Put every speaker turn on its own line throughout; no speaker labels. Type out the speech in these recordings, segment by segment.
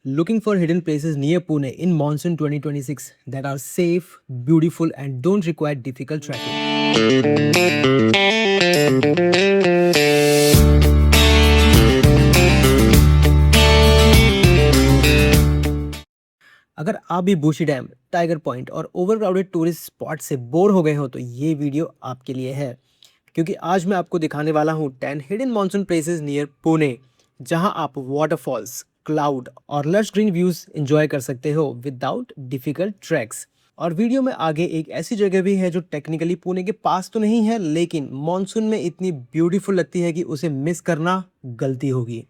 Looking for hidden places near Pune in monsoon 2026 that are safe, beautiful, and don't require difficult trekking. अगर आप भी बूशी dam, tiger point और overcrowded tourist spot से bore हो गए हो तो ये वीडियो आपके लिए है, क्योंकि आज मैं आपको दिखाने वाला हूँ 10 hidden monsoon places near Pune, जहाँ आप वाटरफॉल्स, क्लाउड और लश ग्रीन व्यूज एंजॉय कर सकते हो विदाउट डिफिकल्ट ट्रैक्स। और वीडियो में आगे एक ऐसी जगह भी है जो टेक्निकली पुणे के पास तो नहीं है, लेकिन मॉनसून में इतनी ब्यूटीफुल लगती है कि उसे मिस करना गलती होगी।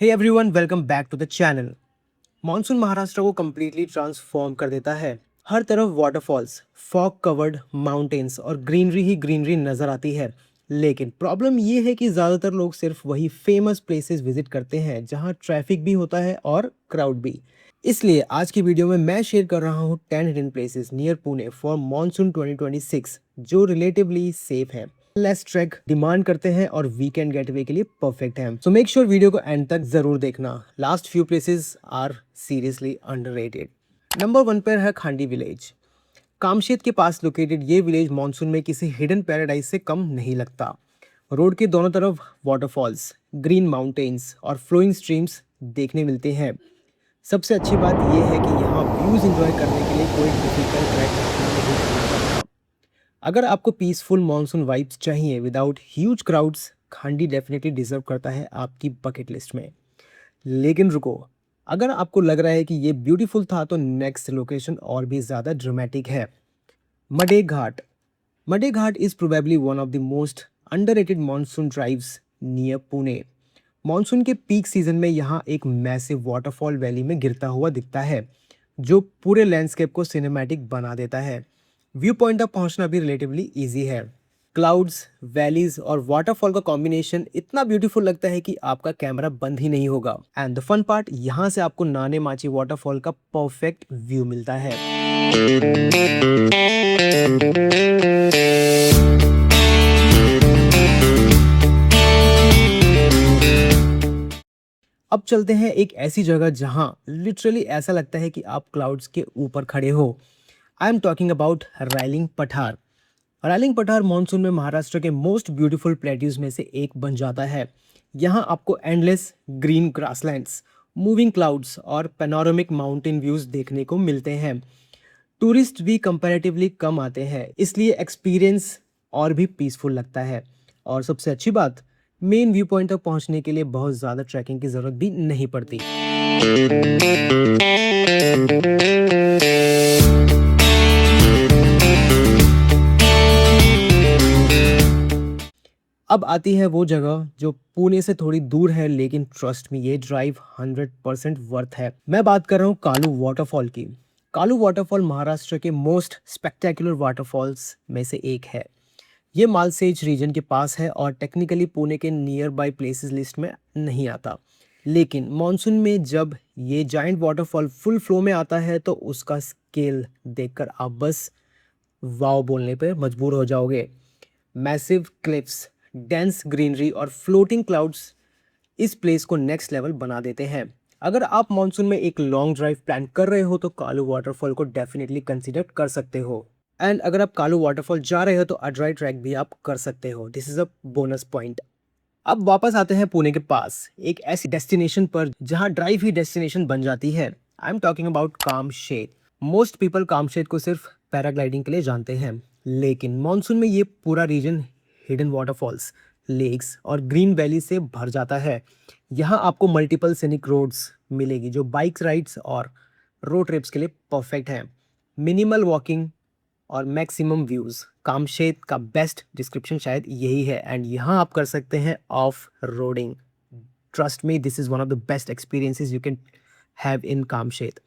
Hey everyone, welcome back to the channel. Monsoon Maharashtra को कम्प्लीटली ट्रांसफॉर्म कर देता है। हर तरफ वाटरफॉल्स, फॉग कवर्ड माउंटेन्स और ग्रीनरी ही ग्रीनरी नजर आती है। लेकिन प्रॉब्लम ये है कि ज़्यादातर लोग सिर्फ वही फेमस प्लेसेस विजिट करते हैं जहां ट्रैफिक भी होता है और क्राउड भी। इसलिए आज की वीडियो में मैं शेयर कर रहा हूँ 10 hidden places near Pune for monsoon 2026 जो रिलेटिवली सेफ है, लेस ट्रैक डिमांड करते हैं और वीकेंड गेटवे के लिए परफेक्ट है। सो मेक श्योर वीडियो को एंड तक जरूर देखना। Last few places are seriously underrated. Number 1 पर है खांडी विलेज। कामशेत के पास लोकेटेड ये विलेज मॉनसून में किसी हिडन पैराडाइज से कम नहीं लगता। रोड के दोनों तरफ वाटरफॉल्स, ग्रीन माउंटेन्स और फ्लोइंग स्ट्रीम्स देखने मिलते हैं। सबसे अच्छी बात यह है कि यहाँ व्यूज एंजॉय करने के लिए कोई डिफिकल्ट ट्रैक नहीं करना पड़ता। अगर आपको पीसफुल मॉनसून वाइब्स चाहिए without huge crowds, Khandi definitely deserve करता है आपकी बकेट लिस्ट में। लेकिन रुको, अगर आपको लग रहा है कि ये ब्यूटीफुल था तो नेक्स्ट लोकेशन और भी ज़्यादा ड्रामेटिक है। Madhe Ghat. Madhe Ghat is probably one of the most underrated monsoon drives near Pune. Monsoon के पीक सीजन में यहाँ एक मैसिव वाटरफॉल वैली में गिरता हुआ दिखता है, जो पूरे लैंडस्केप को सिनेमैटिक बना देता है। व्यू पॉइंट तक पहुँचना भी रिलेटिवली ईजी है। क्लाउड्स, वैलीज और वाटरफॉल का कॉम्बिनेशन इतना ब्यूटीफुल लगता है कि आपका कैमरा बंद ही नहीं होगा। एंड द फन पार्ट, यहाँ से आपको नाने माची वाटरफॉल का परफेक्ट व्यू मिलता है। अब चलते हैं एक ऐसी जगह जहां लिटरली ऐसा लगता है कि आप क्लाउड्स के ऊपर खड़े हो। आई एम टॉकिंग अबाउट रायलिंग पठार। रायलिंग पठार मॉनसून में महाराष्ट्र के मोस्ट ब्यूटीफुल प्लेट्यूज में से एक बन जाता है। यहाँ आपको endless green grasslands, moving clouds और पैनोरामिक माउंटेन व्यूज देखने को मिलते हैं। टूरिस्ट भी कंपैरेटिवली कम आते हैं, इसलिए एक्सपीरियंस और भी पीसफुल लगता है। और सबसे अच्छी बात, मेन व्यू पॉइंट तक पहुंचने के लिए बहुत ज़्यादा ट्रैकिंग की ज़रूरत भी नहीं पड़ती। अब आती है वो जगह जो पुणे से थोड़ी दूर है, लेकिन ट्रस्ट में ये ड्राइव 100% वर्थ है। मैं बात कर रहा हूँ कालू वाटरफॉल की। कालू वाटरफॉल महाराष्ट्र के मोस्ट स्पेक्टेकुलर वाटरफॉल्स में से एक है। ये मालसेज रीजन के पास है और टेक्निकली पुणे के नियर बाय प्लेसेस लिस्ट में नहीं आता। लेकिन मॉनसून में जब ये जाइंट वाटरफॉल फुल फ्लो में आता है तो उसका स्केल देखकर आप बस वाव बोलने पर मजबूर हो जाओगे। मैसिव क्लिफ्स, डेंस ग्रीनरी और फ्लोटिंग क्लाउड्स इस प्लेस को नेक्स्ट लेवल बना देते हैं। अगर आप मॉनसून में एक लॉन्ग ड्राइव प्लान कर रहे हो तो कालू वाटरफॉल को डेफिनेटली कंसीडर कर सकते हो। एंड अगर आप कालू वाटरफॉल जा रहे हो तो अड्राई ट्रैक भी आप कर सकते हो। This is a bonus point. अब वापस आते हैं पुणे के पास एक ऐसी डेस्टिनेशन पर जहां ड्राइव ही डेस्टिनेशन बन जाती है। आई am talking about Kamshet. Most people Kamshet को सिर्फ पैराग्लाइडिंग के लिए जानते हैं, लेकिन मॉनसून में ये पूरा रीजन हिडन वाटरफॉल्स, लेक्स और ग्रीन वैली से भर जाता है। यहाँ आपको मल्टीपल सीनिक रोड्स मिलेगी जो बाइक राइड्स और रोड ट्रिप्स के लिए परफेक्ट हैं। मिनिमल वॉकिंग और मैक्सिमम व्यूज़, कामशेत का बेस्ट डिस्क्रिप्शन शायद यही है। एंड यहाँ आप कर सकते हैं off roading. Trust me, this is one of the best experiences you can have in Kamshet.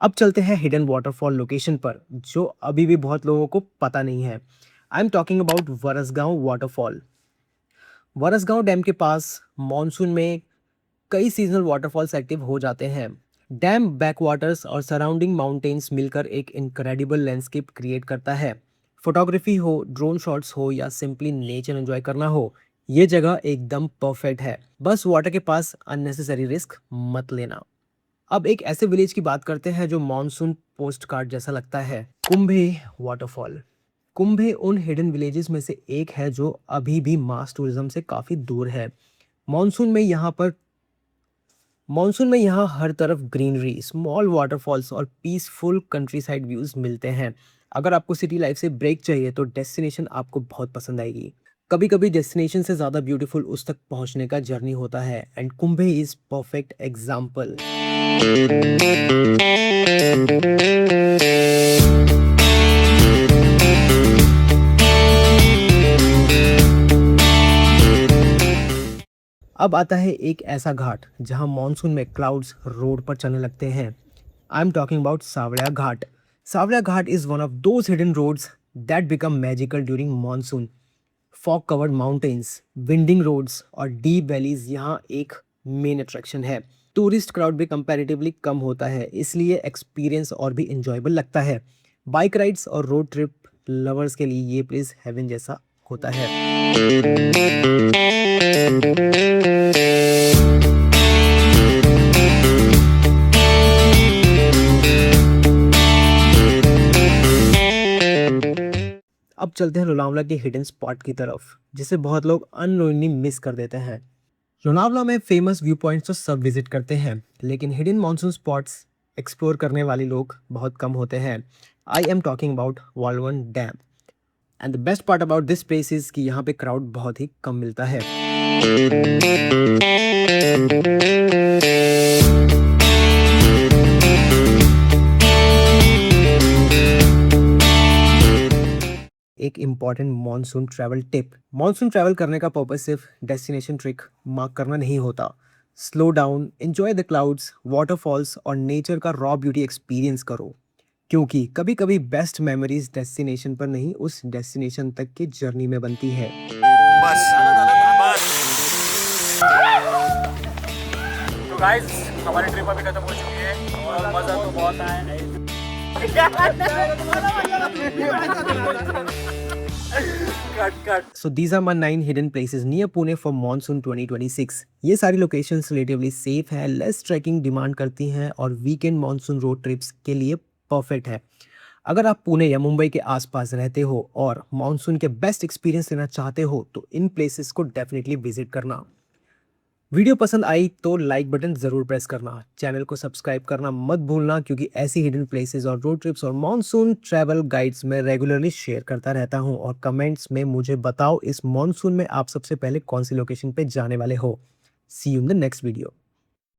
अब चलते हैं हिडन वाटरफॉल लोकेशन पर जो अभी भी बहुत लोगों को पता नहीं है। आई am talking about Varasgaon waterfall. Varasgaon dam के पास मॉनसून में कई सीजनल वाटरफॉल्स एक्टिव हो जाते हैं। डैम बैकवाटर्स और सराउंडिंग माउंटेन्स मिलकर एक इनक्रेडिबल लैंडस्केप क्रिएट करता है। फोटोग्राफी हो, ड्रोन शॉट्स हो या सिंपली नेचर एंजॉय करना हो, ये जगह एकदम परफेक्ट है। बस वाटर के पास अननेसेसरी रिस्क मत लेना। अब एक ऐसे विलेज की बात करते हैं जो मॉनसून पोस्ट कार्ड जैसा लगता है, कुंभे वाटरफॉल। कुंभे उन हिडन विलेजेस में से एक है जो अभी भी मास टूरिज्म से काफ़ी दूर है। मॉनसून में यहाँ पर मॉनसून में यहाँ हर तरफ ग्रीनरी, स्मॉल वाटरफॉल्स और पीसफुल कंट्री साइड व्यूज मिलते हैं। अगर आपको सिटी लाइफ से ब्रेक चाहिए तो डेस्टिनेशन आपको बहुत पसंद आएगी। कभी कभी डेस्टिनेशन से ज़्यादा ब्यूटीफुल उस तक पहुँचने का जर्नी होता है, and Kumbhe is perfect example. अब आता है एक ऐसा घाट जहां मॉनसून में क्लाउड्स रोड पर चलने लगते हैं। I am talking about Savaliya Ghat. Savaliya Ghat is one of those hidden roads that become magical during monsoon. Fog covered mountains, winding roads और डीप वैलीज यहाँ एक मेन अट्रैक्शन है। टूरिस्ट क्राउड भी कंपैरेटिवली कम होता है, इसलिए एक्सपीरियंस और भी इंजॉयबल लगता है। बाइक राइड्स और रोड ट्रिप लवर्स के लिए ये प्लेस हेवन जैसा होता है। अब चलते हैं लोनावला के हिडन स्पॉट की तरफ, जिसे बहुत लोग अननोइंगली मिस कर देते हैं। लोनावला में फेमस व्यू पॉइंट्स तो सब विजिट करते हैं, लेकिन हिडन मॉनसून स्पॉट्स एक्सप्लोर करने वाले लोग बहुत कम होते हैं। I am talking about Walwan dam. And the best part about this place is कि यहाँ पे क्राउड बहुत ही कम मिलता है। एक important monsoon travel tip. Monsoon travel करने का पर्पस सिर्फ डेस्टिनेशन ट्रिक मार्क करना नहीं होता। Slow down, enjoy the clouds, waterfalls और नेचर का रॉ ब्यूटी एक्सपीरियंस करो, क्योंकि कभी कभी बेस्ट मेमोरीज डेस्टिनेशन पर नहीं, उस डेस्टिनेशन तक की जर्नी में बनती है। बस बस। तो गाइस, हमारी ट्रिप अभी खत्म हो चुकी है और मजा तो बहुत आया। So these are my 9 hidden places near Pune for monsoon 2026. ये सारी लोकेशंस रिलेटिवली सेफ है, लेस ट्रैकिंग डिमांड करती हैं और वीकेंड मॉनसून रोड ट्रिप्स के लिए परफेक्ट है। अगर आप पुणे या मुंबई के आसपास रहते हो और मॉनसून के बेस्ट एक्सपीरियंस लेना चाहते हो तो इन प्लेसेस को डेफिनेटली विजिट करना। वीडियो पसंद आई तो लाइक बटन ज़रूर प्रेस करना, चैनल को सब्सक्राइब करना मत भूलना, क्योंकि ऐसी हिडन प्लेसेस और रोड ट्रिप्स और मॉनसून ट्रैवल गाइड्स मैं रेगुलरली शेयर करता रहता हूं। और कमेंट्स में मुझे बताओ इस मॉनसून में आप सबसे पहले कौन सी लोकेशन पे जाने वाले हो। See you in the next video.